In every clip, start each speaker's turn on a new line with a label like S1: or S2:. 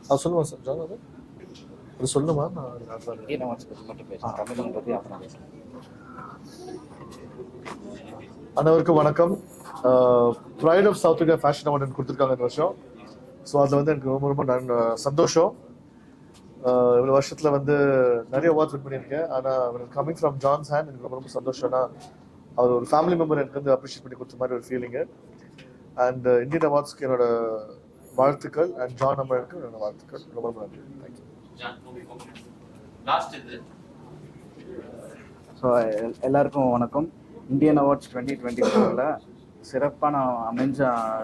S1: சொல்லுமா sir John அது சொல்லுமா.
S2: இந்தியன் அவார்ட்ஸ் பற்றி மட்டும் பேசுகிறேன், தமிழகம் பற்றி அப்புறம் பேசுகிறேன்.
S1: அனைவருக்கும் வணக்கம். Pride of south India fashion award கொடுத்துருக்காங்க இந்த வருஷம். ஸோ அதில் வந்து எனக்கு ரொம்ப ரொம்ப சந்தோஷம். இவ்வளோ வருஷத்தில் வந்து நிறைய அவார்ட்ஸ் வின் பண்ணியிருக்கேன். ஆனால் கமிங் ஃப்ரம் ஜான்ஸ் ஹேண்ட் எனக்கு ரொம்ப ரொம்ப சந்தோஷம்னா அவர் ஒரு ஃபேமிலி மெம்பர் எனக்கு வந்து அப்ரிஷியேட் பண்ணி கொடுத்த மாதிரி ஒரு ஃபீலிங்கு. அண்ட் இந்தியன் அவார்ட்ஸ்க்கு என்னோட வாழ்த்துக்கள். அண்ட் ஜான் அம்மனுக்கு என்னோட வாழ்த்துக்கள். ரொம்ப ரொம்ப நன்றி. தேங்க்யூ.
S2: ஸோ எல்லாருக்கும் வணக்கம். இந்தியன் அவார்ட்ஸ் 2024 சிறப்பான அமைஞ்ச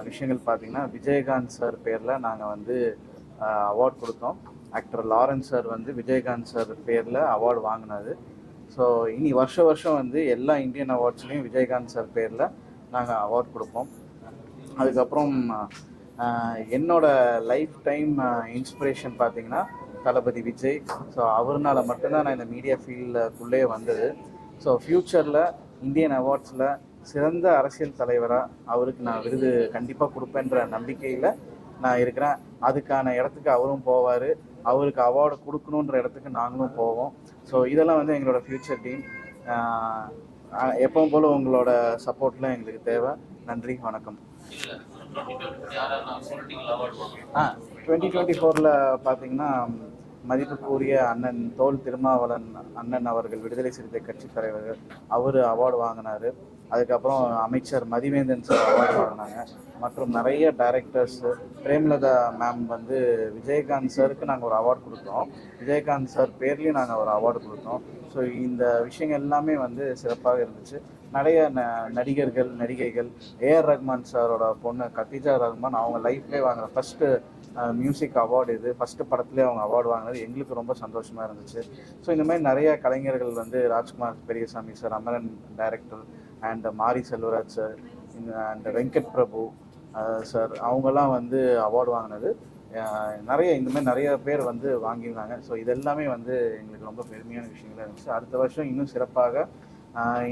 S2: விஷயங்கள் பார்த்தீங்கன்னா, விஜயகாந்த் சார் பேரில் நாங்கள் வந்து அவார்ட் கொடுத்தோம். ஆக்டர் லாரன்ஸ் சார் வந்து விஜயகாந்த் சார் பேரில் அவார்டு வாங்கினாரு. ஸோ இனி வருஷம் வந்து எல்லா இந்தியன் அவார்ட்ஸ்லேயும் விஜயகாந்த் சார் பேரில் நாங்கள் அவார்ட் கொடுப்போம். அதுக்கப்புறம் என்னோட லைஃப் டைம் இன்ஸ்பிரேஷன் பார்த்தீங்கன்னா தளபதி விஜய். ஸோ அவர்னால மட்டும்தான் நான் இந்த மீடியா ஃபீல்டுக்குள்ளே வந்தது. ஸோ ஃப்யூச்சரில் இந்தியன் அவார்ட்ஸில் சிறந்த அரசியல் தலைவராக அவருக்கு நான் விருது கண்டிப்பாக கொடுப்பேன்ற நம்பிக்கையில் நான் இருக்கிறேன். அதுக்கான இடத்துக்கு அவரும் போவார், அவருக்கு அவார்டு கொடுக்கணுன்ற இடத்துக்கு நாங்களும் போவோம். ஸோ இதெல்லாம் வந்து எங்களோட ஃப்யூச்சர் டீம். எப்பவும் போல் உங்களோட சப்போர்ட்லாம் எங்களுக்கு தேவை. நன்றி, வணக்கம். 2024 பார்த்தீங்கன்னா மதிப்புக்குரிய அண்ணன் தோல் திருமாவளவன் அண்ணன் அவர்கள், விடுதலை சிறுத்தை கட்சி தலைவர், அவர் அவார்டு வாங்கினார். அதுக்கப்புறம் அமைச்சர் மதிவேந்தன் சார் அவார்டு வாங்கினாங்க. மற்றும் நிறைய டைரக்டர்ஸு, பிரேமலதா மேம் வந்து விஜயகாந்த் சாருக்கு நாங்கள் ஒரு அவார்டு கொடுத்தோம். விஜயகாந்த் சார் பேர்லேயும் நாங்கள் ஒரு அவார்டு கொடுத்தோம். ஸோ இந்த விஷயங்கள் எல்லாமே வந்து சிறப்பாக இருந்துச்சு. நிறைய நடிகர்கள், நடிகைகள், ஏஆர் ரஹ்மான் சாரோட பொண்ணு கத்திஜா ரஹ்மான் அவங்க லைஃப்லேயே வாங்குற ஃபஸ்ட்டு மியூசிக் அவார்டு இது. ஃபஸ்ட்டு படத்துலேயே அவங்க அவார்டு வாங்கினது எங்களுக்கு ரொம்ப சந்தோஷமாக இருந்துச்சு. ஸோ இந்த மாதிரி நிறைய கலைஞர்கள் வந்து Rajkumar Periyasamy sir, Amaran director, and Mari Selvaraj sir, and Venkat Prabhu sir, அவங்கெல்லாம் வந்து அவார்டு வாங்கினது. நிறைய இந்த மாதிரி நிறைய பேர் வந்து வாங்கியிருந்தாங்க. ஸோ இதெல்லாமே வந்து எங்களுக்கு ரொம்ப பெருமையான விஷயங்களாக இருந்துச்சு. அடுத்த வருஷம் இன்னும் சிறப்பாக,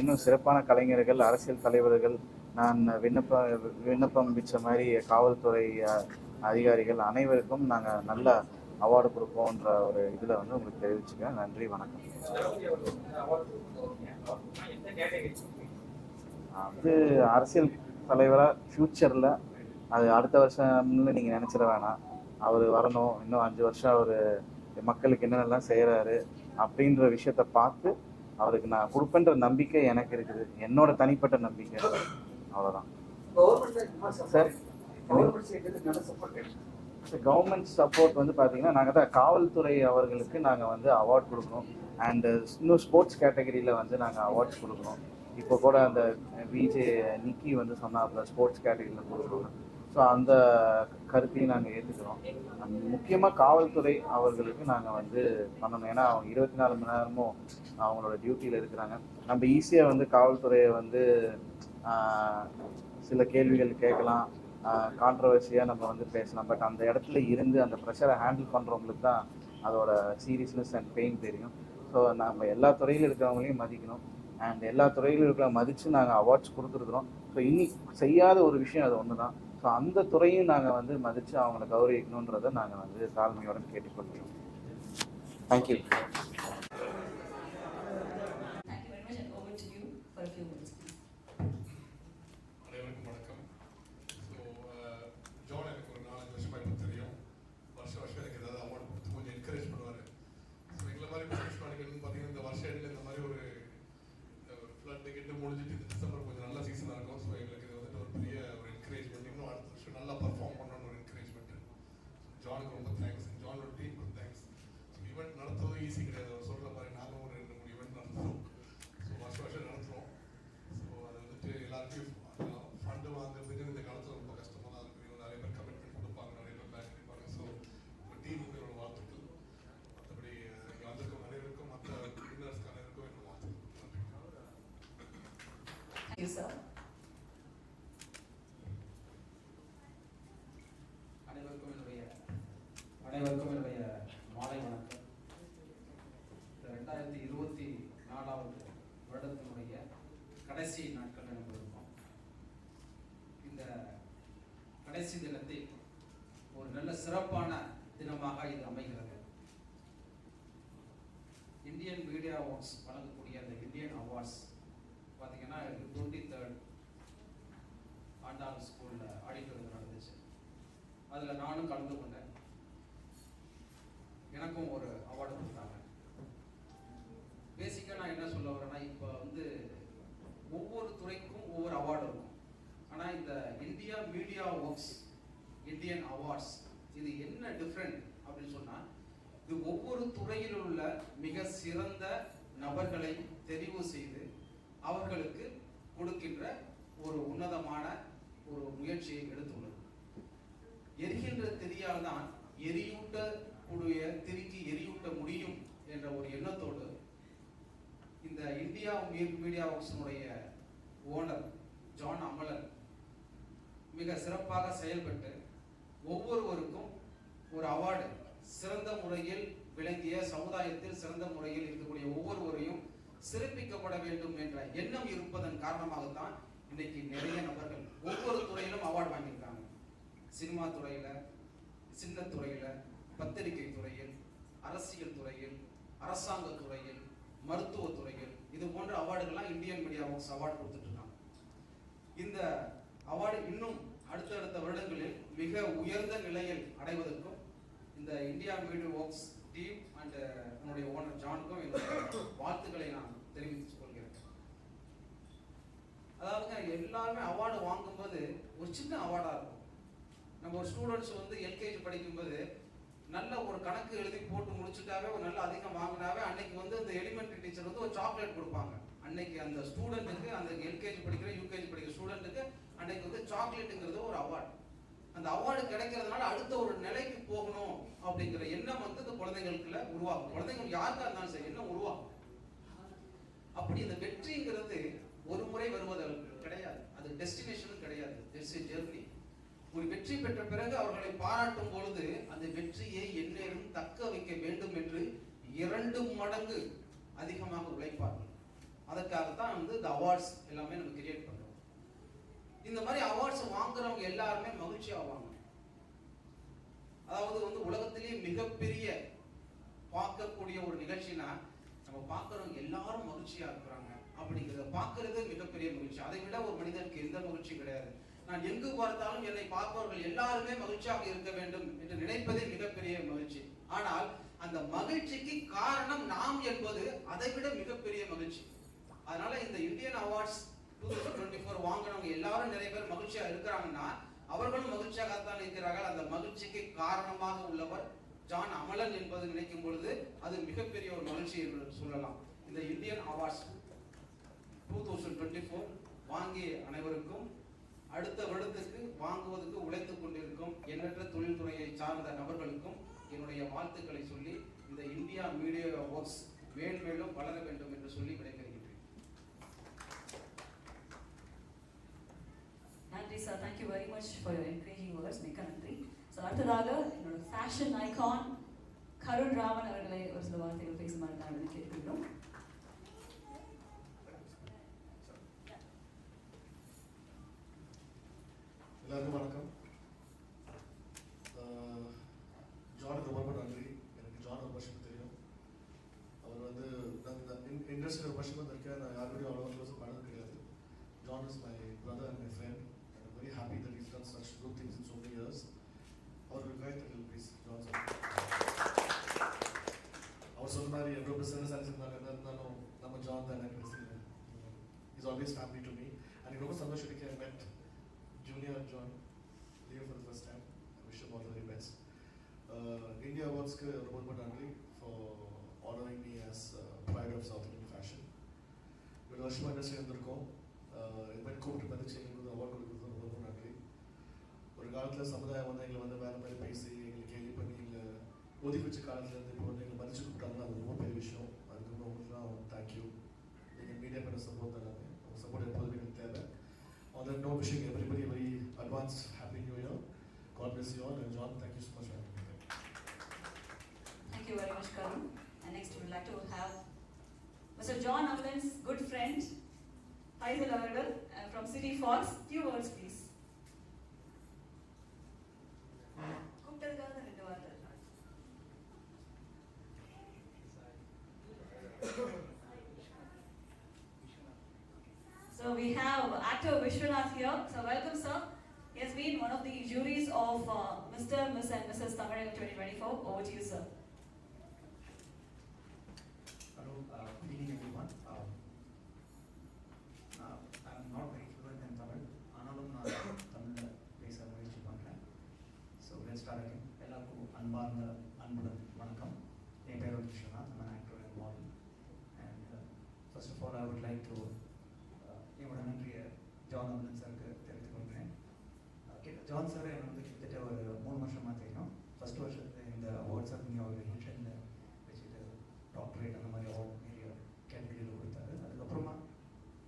S2: இன்னும் சிறப்பான கலைஞர்கள், அரசியல் தலைவர்கள், நான் விண்ணப்பம் வச்ச மாதிரி காவல்துறை அதிகாரிகள் அனைவருக்கும் நாங்கள் நல்ல அவார்டு கொடுப்போன்ற ஒரு இதில் வந்து உங்களுக்கு தெரிவிச்சுக்கிறேன். நன்றி, வணக்கம். அது அரசியல் தலைவராக ஃப்யூச்சரில் அது அடுத்த வருஷம்னு நீங்கள் நினச்சிட வேணாம். அவர் வரணும், இன்னும் 5 வருஷம் அவர் மக்களுக்கு என்னென்னலாம் செய்கிறாரு அப்படின்ற விஷயத்த பார்த்து அவருக்கு நான் கொடுப்பேன்ற நம்பிக்கை எனக்கு இருக்குது. என்னோட தனிப்பட்ட நம்பிக்கை, அவ்வளோதான் சார். கவர்மெண்ட் சப்போர்ட் வந்து பார்த்தீங்கன்னா, நாங்கள் தான் காவல்துறை அவர்களுக்கு நாங்கள் வந்து அவார்ட் கொடுக்கணும். அண்டு இன்னும் ஸ்போர்ட்ஸ் கேட்டகரியில் வந்து நாங்கள் அவார்ட்ஸ் கொடுக்கணும். இப்போ கூட அந்த விஜே நிக்கி வந்து சொன்னாப்புல ஸ்போர்ட்ஸ் கேட்டகரியில் கொடுக்கணும். ஸோ அந்த கருத்தையும் நாங்கள் ஏற்றுக்கிறோம். முக்கியமாக காவல்துறை அவர்களுக்கு நாங்கள் வந்து பண்ணணும். ஏன்னா அவங்க 24 மணி நேரமும் அவங்களோட டியூட்டியில் இருக்கிறாங்க. நம்ம ஈஸியாக வந்து காவல்துறையை வந்து சில கேள்விகள் கேட்கலாம், கான்ட்ரவர்சியாக நம்ம வந்து பேசலாம். பட் அந்த இடத்துல இருந்து அந்த ப்ரெஷரை ஹேண்டில் பண்ணுறவங்களுக்கு தான் அதோட சீரியஸ்னஸ் அண்ட் பெயின் தெரியும். ஸோ நம்ம எல்லா துறையில் இருக்கிறவங்களையும் மதிக்கணும். அண்ட் எல்லா துறையிலும் இருக்கிற மதித்து நாங்கள் அவார்ட்ஸ் கொடுத்துருக்குறோம். ஸோ இனி செய்யாத ஒரு விஷயம் அது ஒன்று தான். ஸோ அந்த துறையும் நாங்கள் வந்து மதித்து அவங்கள கௌரவிக்கணுன்றதை நாங்கள் வந்து தாழ்மையுடன் கேட்டுக்கொள்கிறோம். தேங்க்யூ.
S3: அனைவருக்கும் வணக்கம். ஸோ ஜான் எனக்கு ஒரு 4-5 வருஷமாக இப்போ தெரியும். வருஷம் எனக்கு ஏதாவது அவார்டு கொடுத்து கொஞ்சம் என்கரேஜ் பண்ணுவார். ஸோ எங்களை மாதிரி பிஸ்னஸ் மேனுக்குன்னு பார்த்தீங்கன்னா இந்த வருஷம் இடையில இந்த மாதிரி ஒரு ஃப்ளட் டிக்கெட்டு முடிஞ்சிட்டு இந்த டிசம்பர் கொஞ்சம் நல்ல சீசனாக இருக்கும். ஸோ எங்களுக்கு இது வந்துட்டு ஒரு பெரிய ஒரு என்கரேஜ்மெண்ட், இன்னும் அடுத்த வருஷம் நல்லா பர்ஃபார்ம் பண்ணணும்னு ஒரு என்கரேஜ்மெண்ட். ஜானுக்கு ரொம்ப தேங்க்ஸ், ஜானோட டீமுக்கு தேங்க்ஸ். ஸோ ஈவெண்ட் நடத்துவது ஈஸி கிடையாது. அவர் சொல்கிற மாதிரி நாங்கள் ஒரு 2-3 ஈவெண்ட் நடத்துவோம். ஸோ வருஷம் நடத்துகிறோம். ஸோ அது வந்துட்டு எல்லாருக்கும் ஃபண்டு வாங்குறதுக்கு இந்த காலத்தில் ரொம்ப கஷ்டமாக தான் இருக்குது. இன்னும் நிறைய பேர் கமிட்மெண்ட் கொடுப்பாங்க, நிறைய பேர் பேக் பண்ணிப்பாங்க. ஸோ உங்கள் டீமுக்கு என்னோட வாழ்த்துக்கள். மற்றபடி இங்கே வந்திருக்கும் அனைவருக்கும், மற்ற வின்னர்ஸ்க்கு அனைவருக்கும் என்னோட வாழ்த்துக்கள். நன்றி.
S4: அனைவருக்கும் என்னுடைய மாலை வணக்கம். 2024 வருடத்தினுடைய கடைசி நாட்கள் நம்ம இருக்கோம். இந்த கடைசி தினத்தை ஒரு நல்ல சிறப்பான தினமாக இது அமைகிறது. இந்தியன் மீடியா அவார்ட்ஸ் வழங்கக்கூடிய அந்த இந்தியன் அவார்ட்ஸ் பார்த்தீங்கன்னா 23rd ஆண்டாள் ஸ்கூலில் ஆடிட்டோரியம் நடந்துச்சு. அதில் நானும் கலந்து கொண்டேன். எனக்கும் ஒரு அவார்டு கொடுத்தாங்க. பேசிக்காக நான் என்ன சொல்ல வரேன்னா, இப்போ வந்து ஒவ்வொரு துறைக்கும் ஒவ்வொரு அவார்டு இருக்கும். ஆனால் இந்த India media works Indian awards இது என்ன டிஃப்ரெண்ட் அப்படின்னு சொன்னால், இது ஒவ்வொரு துறையில் உள்ள மிக சிறந்த நபர்களை தெரிவு செய்து அவர்களுக்கு கொடுக்கின்ற ஒரு உன்னதமான ஒரு முயற்சியை எடுத்துள்ளது. எரிகின்ற திரியால் தான் எரியூட்டக்கூடிய திரிக்கு எரியூட்ட முடியும் என்ற ஒரு எண்ணத்தோடு இந்த இந்தியா மீடியா ஒர்க்ஸினுடைய ஓனர் ஜான் அமலன் மிக சிறப்பாக செயல்பட்டு ஒவ்வொருவருக்கும் ஒரு அவார்டு, சிறந்த முறையில் விளங்கிய சமுதாயத்தில் சிறந்த முறையில் இருக்கக்கூடிய ஒவ்வொருவரையும் சிறப்பிக்கப்பட வேண்டும் என்ற எண்ணம் இருப்பதன் காரணமாகத்தான் இன்னைக்கு நிறைய நபர்கள் ஒவ்வொரு துறையிலும் அவார்டு வாங்கியிருக்காங்க. சினிமா துறையில, சின்ன துறையில, பத்திரிகை துறையில், அரசியல் துறையில், அரசாங்க துறையில், மருத்துவ துறையில், இது போன்ற அவார்டுகள்லாம் இந்தியன் மீடியா ஒர்க்ஸ் அவார்டு கொடுத்துட்டு இருக்காங்க. இந்த அவார்டு இன்னும் அடுத்தடுத்த வருடங்களில் மிக உயர்ந்த நிலையில் அடைவதற்கும் இந்த India media works team and என்னுடைய ஓனர் ஜானுக்கும் என்னுடைய வாழ்த்துக்களை நான் தெரிவித்துக் கொள்கிறேன். அதாவது எல்லாருமே அவார்டு வாங்கும்போது ஒரு சின்ன அவார்டா இருக்கும். நம்ம ஒரு ஸ்டூடெண்ட்ஸ் வந்து எல்கேஜி படிக்கும்போது நல்ல ஒரு கணக்கு எழுதி போட்டு முடிச்சுட்டாவே ஒரு நல்ல அதிகம் வாங்கினாவே அன்னைக்கு வந்து அந்த எலிமெண்டரி டீச்சர் வந்து ஒரு சாக்லேட் கொடுப்பாங்க. அன்னைக்கு அந்த ஸ்டூடெண்ட்டுக்கு, அந்த எல்கேஜி படிக்கிற யூகேஜி படிக்கிற ஸ்டூடெண்ட்டுக்கு அன்னைக்கு வந்து சாக்லேட்டுங்கிறது ஒரு அவார்டு. அந்த அவார்டு கிடைக்கிறதுனால அடுத்த ஒரு நிலைக்கு போகணும் அப்படிங்கிற எண்ணம் வந்து இந்த குழந்தைகளுக்குள்ள உருவாகும். குழந்தைகள் யாருக்கா இருந்தாலும் சரி எண்ணம் உருவாகும். அப்படி இந்த வெற்றிங்கிறது ஒரு முறை வருவது கிடையாது, அது டெஸ்டினேஷனும் கிடையாது, இட்ஸ் எ ஜெர்னி. ஒரு வெற்றி பெற்ற பிறகு அவர்களை பாராட்டும் பொழுது அந்த வெற்றியை எந்நேரம் தக்க வைக்க வேண்டும் என்று 2 மடங்கு அதிகமாக உழைப்பார்கள். அதற்காகத்தான் வந்து இந்த அவார்ட்ஸ் எல்லாமே நம்ம கிரியேட் பண்றோம். இந்த மாதிரி அவார்ட்ஸ் வாங்குறவங்க எல்லாருமே மகிழ்ச்சி ஆவாங்க. அதாவது வந்து உலகத்திலேயே மிகப்பெரிய பார்க்கக்கூடிய ஒரு நிகழ்ச்சினா நம்ம பார்க்கறவங்க எல்லாரும் மகிழ்ச்சியா இருக்கிறாங்க அப்படிங்கிறத பார்க்கறது மிகப்பெரிய மகிழ்ச்சி. அதை விட ஒரு மனிதனுக்கு எந்த மகிழ்ச்சி கிடையாது. நான் எங்கு பார்த்தாலும் என்னை பார்ப்பவர்கள் எல்லாருமே மகிழ்ச்சியாக இருக்க வேண்டும் என்று நினைப்பதே மிகப்பெரிய மகிழ்ச்சி. ஆனால் அந்த மகிழ்ச்சிக்கு காரணம் நாம் என்பது அதை விட மிகப்பெரிய மகிழ்ச்சி. அதனால இந்த இந்தியன் அவார்ட்ஸ் 2024 வாங்கினவங்க எல்லாரும் நிறைய பேர் மகிழ்ச்சியா இருக்கிறாங்கன்னா அவர்களும் மகிழ்ச்சியாகத்தான் இருக்கிறார்கள். அந்த மகிழ்ச்சிக்கு காரணமாக உள்ளவர் ஜான் அமலன் என்பது நினைக்கும் பொழுது அது மிகப்பெரிய ஒரு மகிழ்ச்சி என்று சொல்லலாம். இந்த இந்தியன் அவார்ட்ஸ் 2024 வாங்கிய அனைவருக்கும், அடுத்த வருடத்துக்கு வாங்குவதற்கு உழைத்துக் கொண்டிருக்கும் எண்ணற்ற தொழில்துறையை சார்ந்த நபர்களுக்கும் என்னுடைய வாழ்த்துக்களை சொல்லி இந்த இந்தியா மீடியா ஒர்க்ஸ் மேலும் வளர வேண்டும் என்று சொல்லி விடைபெறுகிறேன்.
S5: நன்றி sir, thank you very much for your encouraging words. மிக்க நன்றி. ஸோ அடுத்ததாக என்னோட ஃபேஷன் ஐகான் கருண் ராமன் அவர்களை ஒரு சில வார்த்தைகள் பேசுமாறு நான் கேட்டுக்கிறோம்.
S1: எல்லாருக்கும் வணக்கம். ஜானுக்கு ரொம்ப நன்றி. எனக்கு ஜான் ஒரு வருஷம் தெரியும். அவர் வந்து இண்டஸ்ட்ரியில் ஒரு வருஷம் வந்திருக்கேன். நான் யாருடைய அவ்வளோ க்ளோஸாக பண்ணது கிடையாது. John is my brother and my friend, and I'm very happy that he's done such good things in so many years. அவர்களுக்காக தங்கள் ப்ளீஸ் ஜான் சார். அவர் சொன்ன மாதிரி எவ்வளோ பிஸ்னஸ் இருந்தாலும் நம்ம ஜான் தான் எனக்கு பேசுகிறேன். Is always family to me. And ரொம்ப சந்தோஷம் இருக்கு. ஐ மெட் junior John here for the first time. I wish him all the very best. India Awards-க்கு ரொம்ப நன்றி for honoring me as pride of South Indian fashion. ஒரு வருஷமாக இண்டஸ்ட்ரி வந்திருக்கோம். இது மாதிரி கூப்பிட்டு மதிச்சு எங்களுக்கு அவார்டு கொடுக்குறது ரொம்ப நன்றி. ஒரு காலத்தில் சமுதாயம் வந்து எங்களை வந்து வேறு மாதிரி பேசி எங்களுக்கு கேள்வி பண்ணி எங்களை ஒதுக்கி வச்ச காலத்துலேருந்து இப்போ வந்து எங்களை மதிச்சு கூப்பிட்டாங்கன்னா அது ரொம்ப பெரிய விஷயம். அதுக்கு ரொம்ப உங்களுக்குலாம் தேங்க்யூ. நீங்கள் மீடியா பண்ண சப்போர்ட் தராங்க. உங்கள் சப்போர்ட் எப்போதுமே எனக்கு தேவை. On that note, wishing everybody a very advanced Happy New Year. God bless you all. And John, thank you so much for having me here.
S5: Thank you very much, Karun. And next we would like to have Mr. John Amalan's good friend, Faisal Avargal from City Fox. Few words, please. கூப்பிட்டதுக்காக 2 வார்த்தை. we have actor Vishwanath here. So welcome, sir. He has been one of the juries of Mr., Miss and Mrs. Tamil 2024. Over to you, sir.
S6: Hello, good evening everyone. I'm not very fluent in Tamil. ஆனாலும் நான் தமிழில் பேச முயற்சி பண்ணுறேன். So let's start again. எல்லாருக்கும் அன்பார்ந்த அன்புடன் வணக்கம். என் பேர் Viswanath. I'm an actor and model. And first of all, I would like to என்னோட நன்றியை ஜான் அம்லன் சாருக்கு தெரிவித்துக் கொள்கிறேன். ஜான் சார் எனக்கு வந்து கிட்டத்தட்ட ஒரு 3 வருஷமாக தெரியும். ஃபர்ஸ்ட் வருஷத்தில் இந்த அவார்ட்ஸ் அப்படின்னு ஒரு ஹில்டனில் வச்சுட்டு டாக்டரேட் அந்த மாதிரி அவார்ட் நிறைய கேட்டகரியில் கொடுத்தாரு. அதுக்கப்புறமா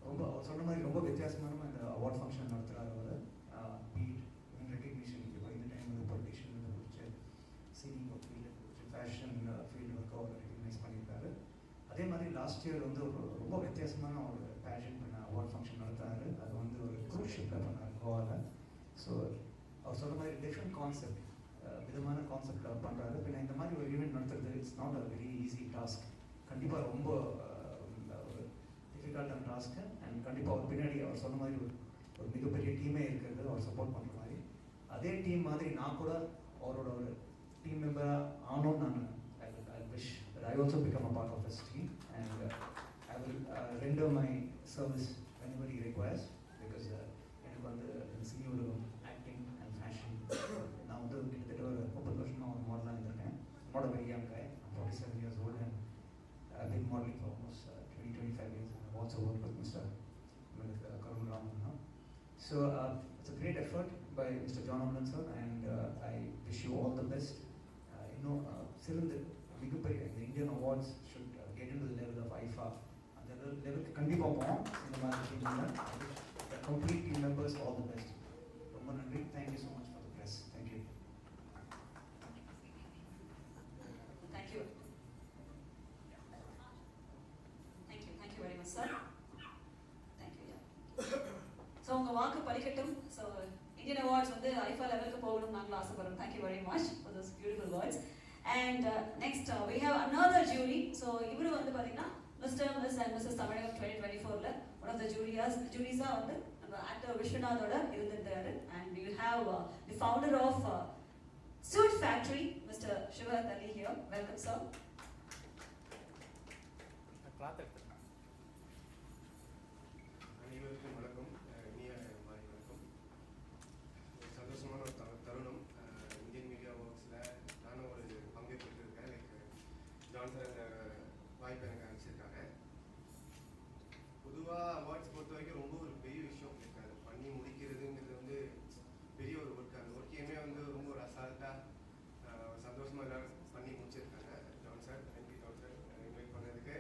S6: ரொம்ப அவர் சொன்ன மாதிரி ரொம்ப வித்தியாசமான இந்த அவார்ட் ஃபங்க்ஷன் நடத்துகிறார் அவர். பீட் ரெகக்னிஷன் இப்போ இந்த டைம் வந்து பொலிட்டிஷியன் வந்து பிடிச்சி சினிமா ஃபீல்டு பிடிச்சி ஃபேஷன் ஃபீல்டு ஒர்க்கு அவர் ரெகக்னைஸ் பண்ணியிருக்காரு. அதே மாதிரி லாஸ்ட் இயர் வந்து ஒரு ரொம்ப வித்தியாசமான ஒரு பேஷன் பண்ண அவார்ட் ஃபங்க்ஷன் நடத்துறாரு. அது வந்து ஒரு க்ரூஸ் ஷிப்பில் பண்ணார் கோவாவில். ஸோ அவர் சொன்ன மாதிரி டிஃப்ரெண்ட் கான்செப்ட் விதமான கான்செப்ட் அவர் பண்ணுறாரு. பின்ன இந்த மாதிரி ஒரு ஈவெண்ட் நடத்துறது it's not a very easy task. கண்டிப்பாக ரொம்ப ஒரு டிஃபிகல்ட்டான டாஸ்க்கு. அண்ட் கண்டிப்பாக அவர் பின்னாடி அவர் சொன்ன மாதிரி ஒரு மிகப்பெரிய டீமே இருக்கிறது அவர் சப்போர்ட் பண்ணுற மாதிரி. அதே டீம் மாதிரி நான் கூட அவரோட ஒரு டீம் மெம்பராக ஆனோன்னு நான் I wish that I also become a part of his team, and I will render my service whenever he requires, because எனக்கு வந்து சினி உலகம் ஆக்டிங் அண்ட் ஃபேஷன் நான் வந்து கிட்டத்தட்ட ஒரு 30 வருஷமாக ஒரு மாடலாக இருந்திருக்கேன். not a very young guy. I'm 47 years old and I've been modeling for almost 20-25 years. I've also worked with Mr. Karun Raman. So it's a great effort by Mr. John Amlan sir, and I wish you all the best. சிறந்த மிகப்பெரிய இந்த Indian awards should get in to the level of IIFA. அந்த லெவலுக்கு கண்டிப்பாக போவோம். இந்த மாதிரி டீமில் complete team members all the best. ரொம்ப நன்றி. Thank you so much for the press. Thank you.
S5: Thank you. Thank you very much, sir. Thank you. So உங்க வாக்கு பலிக்கட்டும். So Indian Awards வந்து ஐஃபா லெவலுக்கு போகணும்னு நாங்கள் ஆசைப்படுறோம். Thank you very much for those beautiful words. And next we have another jury. So இவரு வந்து பாத்தீங்கன்னா Mr. Miss and Mrs. Tamil 2024ல one of the juries வந்து நம்ம actor விஸ்வநாதோட இருந்திருந்தாரு. And you have the founder of Suit Factory, Mr. Shiva Tali here. Welcome, sir.
S7: அனைவருக்கும் வணக்கம். இனிய மாலை வணக்கம். ஒரு சந்தோஷமான ஒரு தருணம். இந்தியன் மீடியா ஒர்க்ஸில் நானும் ஒரு பங்கேற்றிருக்கேன். லைக் ஜான் சார் அந்த வாய்ப்பு எனக்கு அனுப்பிச்சிருக்காங்க. பொதுவாக அவார்ட்ஸ் பொறுத்த வரைக்கும் ரொம்ப ஒரு பெரிய விஷயம். லைக் அது பண்ணி முடிக்கிறதுங்கிறது வந்து பெரிய ஒரு ஒர்க். அந்த ஒர்க்கையுமே வந்து ரொம்ப ஒரு அசால்ட்டாக சந்தோஷமாக எல்லோரும் பண்ணி முடிச்சிருக்காங்க. John sir thank you. John sir invite பண்ணதுக்கு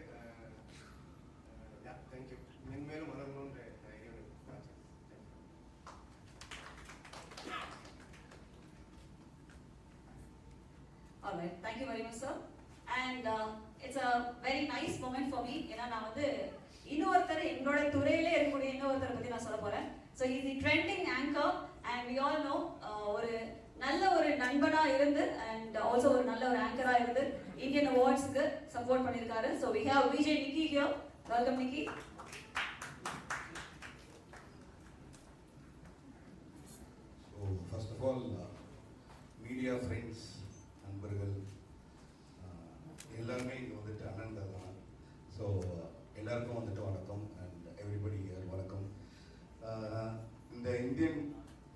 S7: தேங்க்யூ. மென்மேலும் வளரணுன்ற
S5: All right, thank you very much, sir. And it's a very nice moment for me. ஏன்னா நான் வந்து இன்னொருத்தர் என்னோட துறையிலே இருக்கக்கூடிய இன்னொருத்தரை பத்தி நான் சொல்ல போறேன். So he's the trending anchor, and we all know ஒரு நல்ல ஒரு நண்பனா இருந்து and also ஒரு நல்ல ஒரு ஆங்கரா இருந்து இந்தியன் அவார்ட்ஸ்க்கு சப்போர்ட் பண்ணிருக்காரு. So we have VJ Nikki here. Welcome, Nikki.
S8: So first of all, media friends, நண்பர்கள் எல்லாருமே இங்கே வந்துட்டு அண்ணன் தான். ஸோ எல்லாருக்கும் வந்துட்டு வணக்கம். அண்ட் எவ்ரிபடி ஹியர் வணக்கம். இந்த இந்தியன்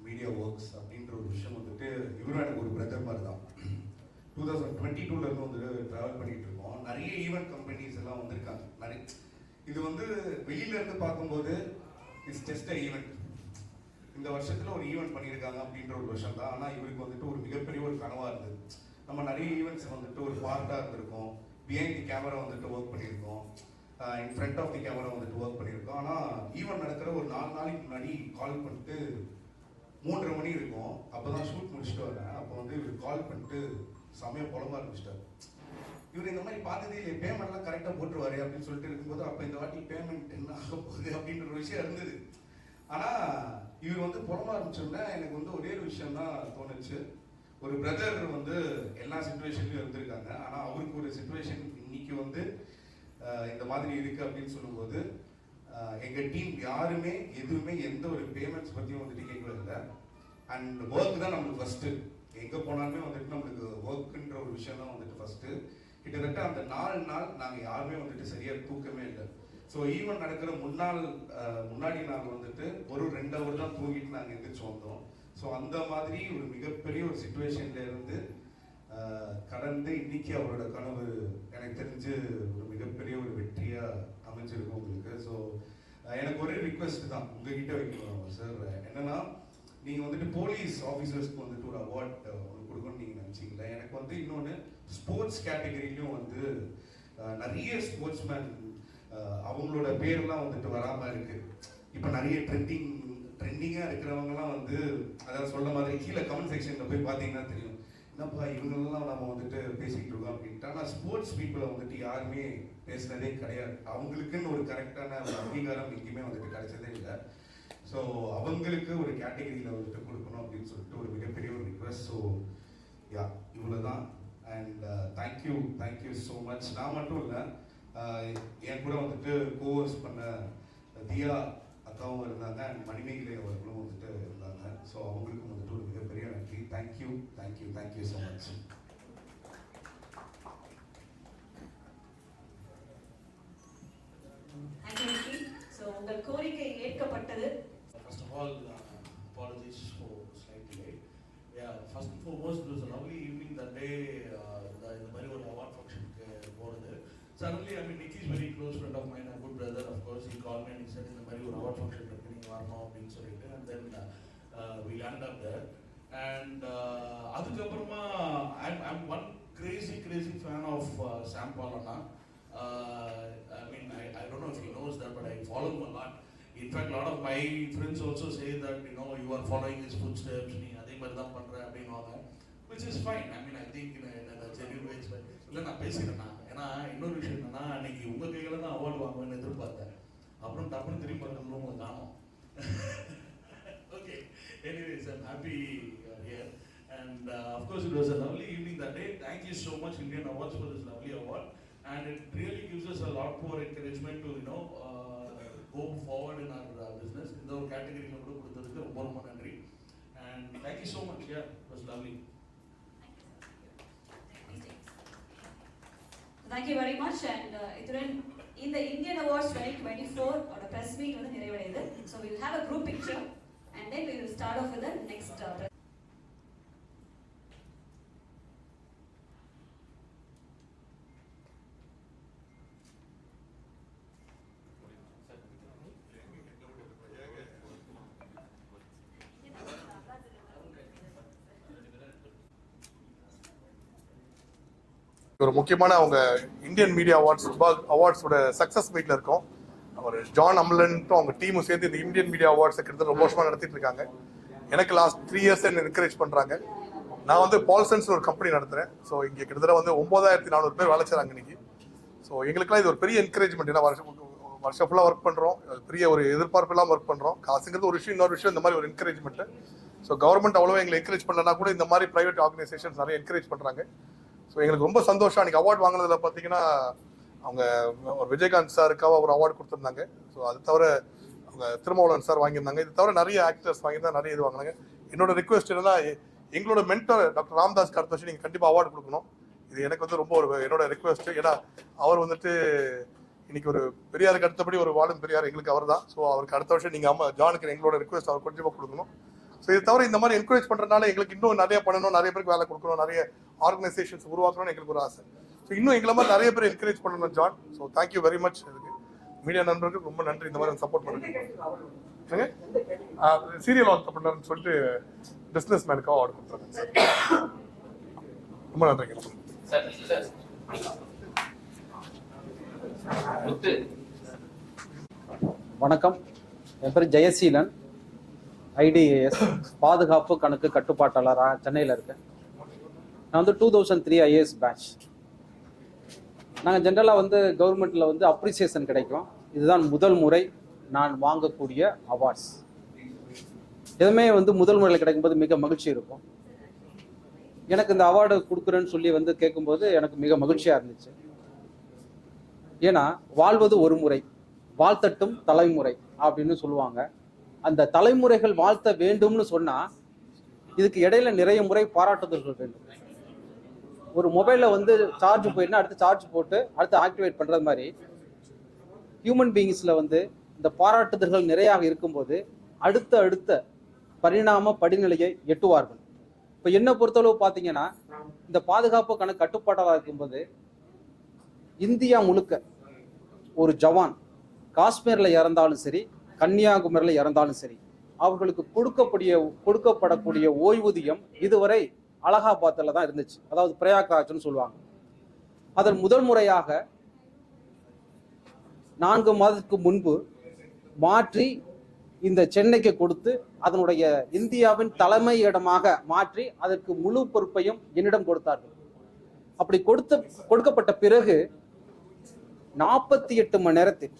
S8: மீடியா ஒர்க்ஸ் அப்படின்ற ஒரு விஷயம் வந்துட்டு இவரும் எனக்கு ஒரு பிரதர் மாதிரி தான். 2022 வந்துட்டு ட்ராவல் பண்ணிட்டு இருக்கோம். நிறைய ஈவெண்ட் கம்பெனிஸ் எல்லாம் வந்திருக்காங்க. நிறைய இது வந்து வெளியில இருந்து பார்க்கும்போது இட்ஸ் ஜஸ்ட் அ ஈவெண்ட். இந்த வருஷத்துல ஒரு ஈவெண்ட் பண்ணியிருக்காங்க அப்படின்ற ஒரு விஷயம் தான். ஆனால் இவருக்கு வந்துட்டு ஒரு மிகப்பெரிய ஒரு கனவா இருந்தது. நம்ம நிறைய ஈவெண்ட்ஸ் வந்துட்டு ஒரு பார்ட்டாக இருந்திருக்கோம். பிஹைண்ட் தி கேமரா வந்துட்டு ஒர்க் பண்ணியிருக்கோம். In front of the camera வந்துட்டு ஒர்க் பண்ணியிருக்கோம். ஆனால் ஈவெண்ட் நடக்கிற ஒரு 4 நாளைக்கு முன்னாடி கால் பண்ணிட்டு 3:30 மணி இருக்கும். அப்போ தான் ஷூட் முடிச்சுட்டு வரேன். அப்போ வந்து இவர் கால் பண்ணிட்டு செமையாக புலம்ப ஆரம்பிச்சிட்டார். இவர் இந்த மாதிரி பார்த்ததே இல்லை, பேமெண்ட்லாம் கரெக்டாக போட்டுருவாரு அப்படின்னு சொல்லிட்டு இருக்கும்போது அப்போ இந்த வாட்டி பேமெண்ட் என்ன ஆக போகுது அப்படின்ற ஒரு விஷயம் இருந்தது. ஆனால் இவர் வந்து புலம்ப ஆரம்பிச்சோன்னா எனக்கு வந்து ஒரே ஒரு விஷயம் தான் தோணுச்சு. ஒரு பிரதர் வந்து எல்லா சிச்சுவேஷன்லையும் இருந்திருக்காங்க. ஆனால் அவருக்கு ஒரு சிச்சுவேஷன் இன்னைக்கு வந்து இந்த மாதிரி இருக்கு அப்படின்னு சொல்லும்போது எங்கள் டீம் யாருமே எதுவுமே எந்த ஒரு பேமெண்ட்ஸ் பற்றியும் வந்துட்டு கேட்கவே இல்லை. அண்ட் ஒர்க் தான் நம்மளுக்கு ஃபஸ்ட்டு. எங்கே போனாலுமே வந்துட்டு நம்மளுக்கு ஒர்க்குன்ற ஒரு விஷயம் தான் வந்துட்டு ஃபஸ்ட்டு. கிட்டத்தட்ட அந்த 4 நாள் நாங்கள் யாருமே வந்துட்டு சரியாக தூக்கமே இல்லை. ஸோ ஈவெண்ட் நடக்கிற முன்னாடி நாள் வந்துட்டு ஒரு 2 ஹவர் தான் தூங்கிட்டு நாங்கள் எந்திரிச்சு வந்தோம். ஸோ அந்த மாதிரி ஒரு மிகப்பெரிய ஒரு சுச்சுவேஷன்ல இருந்து கடந்து இன்னைக்கு அவரோட கனவு எனக்கு தெரிஞ்சு ஒரு மிகப்பெரிய ஒரு வெற்றியாக அமைஞ்சிருக்கும் உங்களுக்கு. ஸோ எனக்கு ஒரே ரிக்வெஸ்ட் தான் உங்ககிட்ட வைக்கணும் சார். என்னன்னா, நீங்கள் வந்துட்டு போலீஸ் ஆஃபீஸர்ஸ்க்கு வந்துட்டு ஒரு அவார்ட் ஒன்று கொடுக்கணும்னு நீங்கள் நினச்சிங்களா? எனக்கு வந்து இன்னொன்று ஸ்போர்ட்ஸ் கேட்டகரியிலையும் வந்து நிறைய ஸ்போர்ட்ஸ்மேன் அவங்களோட பேர்லாம் வந்துட்டு வராமல் இருக்கு. இப்போ நிறைய ட்ரெண்டிங்காக இருக்கிறவங்கலாம் வந்து அதாவது சொல்ல மாதிரி கீழே கமெண்ட் செக்ஷனில் போய் பார்த்தீங்கன்னா தெரியும், என்னப்பா இவங்களெல்லாம் நம்ம வந்துட்டு பேசிக்கிட்டு இருக்கோம் அப்படின்ட்டு. ஆனால் ஸ்போர்ட்ஸ் பீப்புளை வந்துட்டு யாருமே பேசுனதே கிடையாது. அவங்களுக்குன்னு ஒரு கரெக்டான ஒரு அங்கீகாரம் எங்கேயுமே வந்துட்டு கிடைச்சதே இல்லை. ஸோ அவங்களுக்கு ஒரு கேட்டகரியில் வந்துட்டு கொடுக்கணும் அப்படின்னு சொல்லிட்டு ஒரு மிகப்பெரிய ஒரு ரிக்வெஸ்ட். ஸோ யா, இவ்வளோ தான். And thank you so much. நான் மட்டும் இல்லை, என் கூட வந்துட்டு கோர்ஸ் பண்ண தியா அக்காவும் இருந்தாங்க, அண்ட் மணிமேகலை அவர்களும் வந்துட்டு இருந்தாங்க. ஸோ அவங்களுக்கும் வந்துட்டு ஒரு மிகப்பெரிய நன்றி. Thank you so much.
S5: உங்கள் கோரிக்கை ஏற்கப்பட்டது.
S9: First of all, apologies for slight delay. Yeah, first and foremost, it was a lovely evening that day. The very good award function போறது. Suddenly, I mean, Nicky is very close friend of mine, a good brother, of course. He called me and he said, "இந்த மாதிரி ஒரு award function இருக்கு, நீங்க வரணும் அப்படின்னு சொல்லிட்டு." And then we landed up there. And அதுக்கப்புறமா I'm one crazy fan of Sam Paul Anna. I mean, I don't know if he knows that, but I follow him a lot. In fact, a lot of my friends also say that, you know, you are following his footsteps, நீ அதே மாதிரி தான் பண்ற அப்படின்னுவாங்க, which is fine. I mean, I think in a genuine way. இல்லை, நான் பேசிக்கிறேன். ஏன்னா இன்னொரு விஷயம் என்னன்னா, அன்னைக்கு உங்க கையில தான் அவார்டு வாங்குவேன்னு எதிர்பார்த்தேன். அப்புறம் டப்புன்னு திரும்பி பார்க்கணும் உங்களை காணோம். Okay, anyways, I'm happy here. And of course, it was a lovely evening that day. Thank you so much, Indian Awards, for this lovely award. And it really gives us a lot more encouragement to, you know, go forward in our business. In the category la kuda kudutadukku romba nandri. And thank you so much. Yeah, it was lovely.
S5: Thank you very much. And இதுடன் இந்த Indian Awards 2024 ஓட press meet வந்து நிறைவடையுது. So we will have a group picture and then we will start off with the next
S1: ஒரு முக்கியமான அவங்க Indian media அவார்ட்ஸோட success மீட்ல இருக்கோம். ஒரு John அம்லன்ட்டும் அவங்க டீமும் சேர்ந்து இந்த இந்தியன் மீடியா அவார்ட்ஸ் கிட்டத்தட்ட ரொம்ப வருஷமா நடத்திட்டு இருக்காங்க. எனக்கு லாஸ்ட் 3 இயர்ஸ் என்ன என்கரேஜ் பண்றாங்க. நான் வந்து பால்சன்ஸ் ஒரு கம்பெனி நடத்துறேன். ஸோ இங்கே கிட்டத்தட்ட வந்து 9400 பேர் வேலை செய்றாங்க இன்னைக்கு. ஸோ எங்களுக்குலாம் இது ஒரு பெரிய என்கரேஜ்மெண்ட். ஏன்னா வருஷம் ஃபுல்லாக ஒர்க் பண்ணுறோம், பெரிய ஒரு எதிர்பார்ப்பு இல்லாமல் ஒர்க் பண்ணுறோம். காசுங்கிறது ஒரு விஷயம், இன்னொரு விஷயம் இந்த மாதிரி ஒரு என்கரேஜ்மெண்ட். ஸோ கவர்மெண்ட் அவ்வளோ எங்களை என்கரேஜ் பண்ணலன்னா கூட இந்த மாதிரி ப்ரைவேட் ஆர்கனைசேஷன்ஸ் நிறைய என்கரேஜ் பண்ணுறாங்க. ஸோ எங்களுக்கு ரொம்ப சந்தோஷம். அன்றைக்கி அவார்ட் வாங்கினதில் பார்த்தீங்கன்னா அவங்க ஒரு விஜயகாந்த் சாருக்காக ஒரு அவார்டு கொடுத்துருந்தாங்க. ஸோ அது தவிர அவங்க திருமாவளவன் சார் வாங்கியிருந்தாங்க. இது தவிர நிறைய ஆக்டர்ஸ் வாங்கியிருந்தாங்க, நிறைய இது வாங்கினாங்க. என்னோட ரிக்வெஸ்ட் என்னன்னா, எங்களோட மென்டர் டாக்டர் ராம்தாஸ் அடுத்த வருஷம் நீங்கள் கண்டிப்பாக அவார்டு கொடுக்கணும். இது எனக்கு வந்து ரொம்ப ஒரு என்னோட ரிக்வெஸ்ட். ஏன்னா அவர் வந்துட்டு இன்னைக்கு ஒரு பெரியாருக்கு அடுத்தபடி ஒரு வாழும் பெரியார் எங்களுக்கு அவர் தான். ஸோ அவருக்கு அடுத்த வருஷம் நீங்கள் ஜானுக்கு எங்களோட ரிக்வெஸ்ட் அவர் கொஞ்சமாக கொடுக்கணும். ஸோ இது தவிர இந்த மாதிரி என்கரேஜ் பண்ணுறதுனால எங்களுக்கு இன்னும் நிறைய பண்ணணும், நிறைய பேருக்கு வேலை கொடுக்கணும், நிறைய ஆர்கனைசேஷன்ஸ் உருவாக்கணும்னு எங்களுக்கு ஒரு ஆசை. ஸோ இன்னும் எங்களை மாதிரி நிறைய பேர் என்கரேஜ் பண்ணணும் John. So thank you very much. இதுக்கு மீடியா நண்பர்களுக்கு ரொம்ப நன்றி இந்த மாதிரி சப்போர்ட் பண்ணுறேன். சீரியல் ஆண்டர்பிரனர் சொல்லிட்டு பிஸ்னஸ் மேனுக்காக அவார்டு கொடுத்துருக்கேன் சார். ரொம்ப நன்றிங்க.
S10: வணக்கம், என் பேர் ஜெயசீலன், ஐடிஏஎஸ் பாதுகாப்பு கணக்கு கட்டுப்பாட்டாளராக சென்னையில் இருக்கேன். நான் வந்து 2003 ஐஏஎஸ் பேட்ச். நாங்கள் ஜென்ரலாக வந்து கவர்மெண்ட்டில் வந்து அப்ரிசியேஷன் கிடைக்கும். இதுதான் முதல் முறை நான் வாங்கக்கூடிய அவார்ட்ஸ். எதுவுமே வந்து முதல் முறையில் கிடைக்கும்போது மிக மகிழ்ச்சி இருக்கும். எனக்கு இந்த அவார்டு கொடுக்குறேன்னு சொல்லி வந்து கேட்கும்போது எனக்கு மிக மகிழ்ச்சியாக இருந்துச்சு. ஏன்னா வாழ்வது ஒரு முறை, வாழ்த்தட்டும் தலைமுறை அப்படின்னு சொல்லுவாங்க. அந்த தலைமுறைகள் வாழ்த்த வேண்டும்னு சொன்னா இதுக்கு இடையில நிறைய முறை பாராட்டுதல்கள் வேண்டும். ஒரு மொபைல்ல வந்து சார்ஜ் போயிட்டுனா அடுத்து சார்ஜ் போட்டு அடுத்து ஆக்டிவேட் பண்றது மாதிரி ஹியூமன் பீயிங்ஸ்ல வந்து இந்த பாராட்டுதல்கள் நிறையாக இருக்கும்போது அடுத்த பரிணாம படிநிலையை எட்டுவார்கள். இப்போ என்ன பொறுத்தளவு பார்த்தீங்கன்னா இந்த பாதுகாப்பு கணக்கு கட்டுப்பாட்டாளராக இருக்கும்போது இந்தியா முழுக்க ஒரு ஜவான் காஷ்மீர்ல இறந்தாலும் சரி, கன்னியாகுமரியில் இறந்தாலும் சரி, அவர்களுக்கு கொடுக்கப்படக்கூடிய ஓய்வூதியம் இதுவரை அலகாபாத்தில் தான் இருந்துச்சு. அதாவது பிரயாக்ராஜ்னு சொல்லுவாங்க. அதன் முதல் முறையாக 4 மாதத்துக்கு முன்பு மாற்றி இந்த சென்னைக்கு கொடுத்து அதனுடைய இந்தியாவின் தலைமை இடமாக மாற்றி அதற்கு முழு பொறுப்பையும் என்னிடம் கொடுத்தார்கள். அப்படி கொடுக்கப்பட்ட பிறகு 48 மணி நேரத்தில்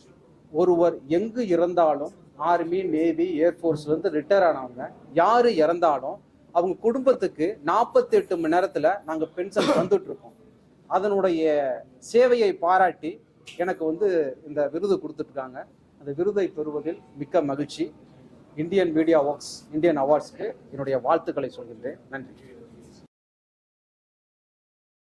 S10: ஒருவர் எங்கு இறந்தாலும், ஆர்மி, நேவி, ஏர்ஃபோர்ஸ்ல இருந்து ரிட்டையர் ஆனவங்க யாரு இறந்தாலும் அவங்க குடும்பத்துக்கு 48 மணி நேரத்துல நாங்க பென்ஷன் வந்துட்டு இருக்கோம். அதனுடைய சேவையை பாராட்டி எனக்கு வந்து இந்த விருது கொடுத்துருக்காங்க. அந்த விருதை பெறுவதில் மிக்க மகிழ்ச்சி. இந்தியன் மீடியா ஒர்க்ஸ் இந்தியன் அவார்ட்ஸ்க்கு என்னுடைய வாழ்த்துக்களை சொல்கின்றேன். நன்றி.